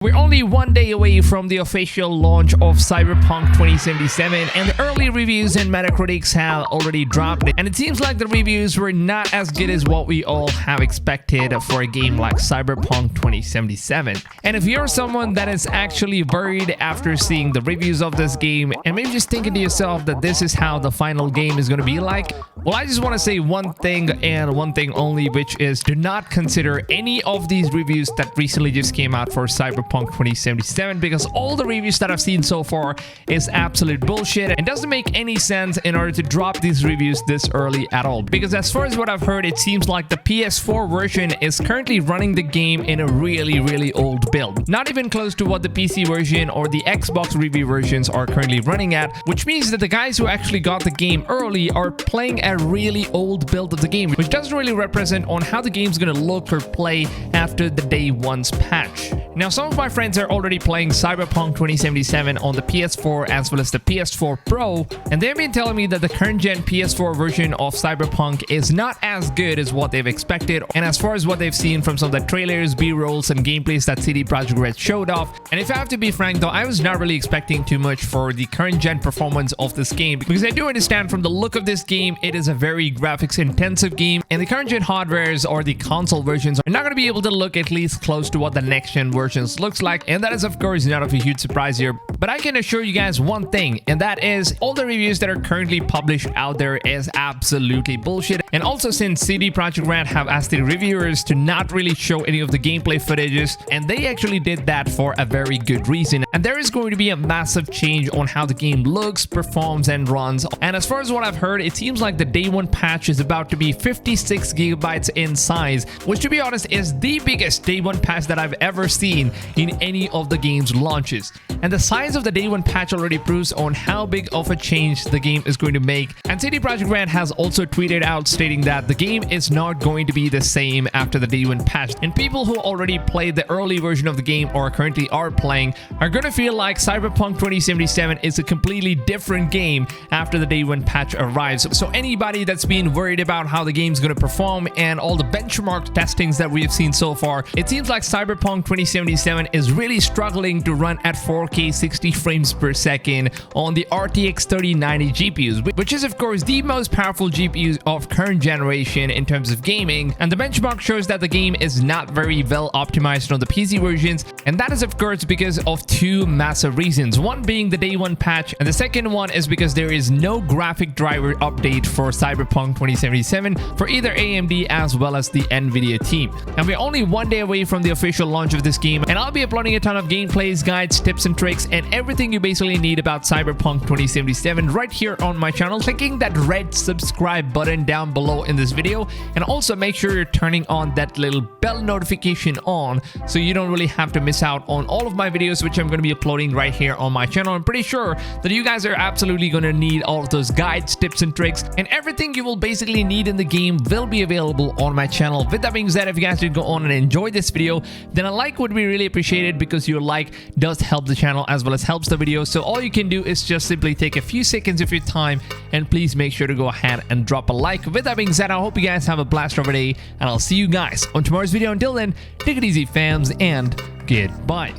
We're only one day away from the official launch of Cyberpunk 2077, and the early reviews and Metacritics have already dropped, and it seems like the reviews were not as good as what we all have expected for a game like Cyberpunk 2077. And if you're someone that is actually worried after seeing the reviews of this game, and maybe just thinking to yourself that this is how the final game is going to be like, well, I just want to say one thing and one thing only, which is do not consider any of these reviews that recently just came out for Cyberpunk 2077, because all the reviews that I've seen so far is absolute bullshit and doesn't make any sense in order to drop these reviews this early at all. Because as far as what I've heard, it seems like the PS4 version is currently running the game in a really old build, not even close to what the PC version or the Xbox review versions are currently running at, which means that the guys who actually got the game early are playing a really old build of the game, which doesn't really represent on how the game's gonna look or play after the day one's patch. Now, some of my friends are already playing Cyberpunk 2077 on the PS4 as well as the PS4 Pro, and they've been telling me that the current gen PS4 version of Cyberpunk is not as good as what they've expected, and as far as what they've seen from some of the trailers, B-rolls, and gameplays that CD Projekt Red showed off. And if I have to be frank though, I was not really expecting too much for the current gen performance of this game, because I do understand from the look of this game, it is a very graphics intensive game, and the current gen hardwares or the console versions are not going to be able to look at least close to what the next gen versions looks like, and that is of course not of a huge surprise here. But I can assure you guys one thing, and that is all the reviews that are currently published out there is absolutely bullshit. And also, since CD Projekt Red have asked the reviewers to not really show any of the gameplay footages, and they actually did that for a very good reason, and there is going to be a massive change on how the game looks, performs, and runs. And as far as what I've heard, it seems like the day one patch is about to be 56 gigabytes in size, which to be honest is the biggest day one patch that I've ever seen in any of the game's launches. And the size of the day one patch already proves on how big of a change the game is going to make. And CD Projekt Red has also tweeted out stating that the game is not going to be the same after the day one patch, and people who already played the early version of the game or currently are playing are going to feel like Cyberpunk 2077 is a completely different game after the day one patch arrives. So anybody that's been worried about how the game's going to perform and all the benchmark testings that we have seen so far, it seems like Cyberpunk 2077 is really struggling to run at 4K 60 frames per second on the RTX 3090 GPUs, which is of course the most powerful GPUs of current generation in terms of gaming. And the benchmark shows that the game is not very well optimized on the PC versions, and that is of course because of two massive reasons. One being the day one patch, and the second one is because there is no graphic driver update for Cyberpunk 2077 for either AMD as well as the Nvidia team. And we're only one day away from the official launch of this game, and I'll be uploading a ton of gameplays, guides, tips and tricks, and everything you basically need about Cyberpunk 2077 right here on my channel, clicking that red subscribe button down below in this video. And also make sure you're turning on that little bell notification on so you don't really have to miss out on all of my videos, which I'm going to be uploading right here on my channel. I'm pretty sure that you guys are absolutely going to need all of those guides, tips and tricks, and everything you will basically need in the game will be available on my channel. With that being said, if you guys did go on and enjoy this video, then a like would be really appreciated, because your like does help the channel as well as helps the video. So all you can do is just simply take a few seconds of your time and please make sure to go ahead and drop a like. With that being said, I hope you guys have a blast of a day, and I'll see you guys on tomorrow's video. Until then, take it easy fams, and goodbye.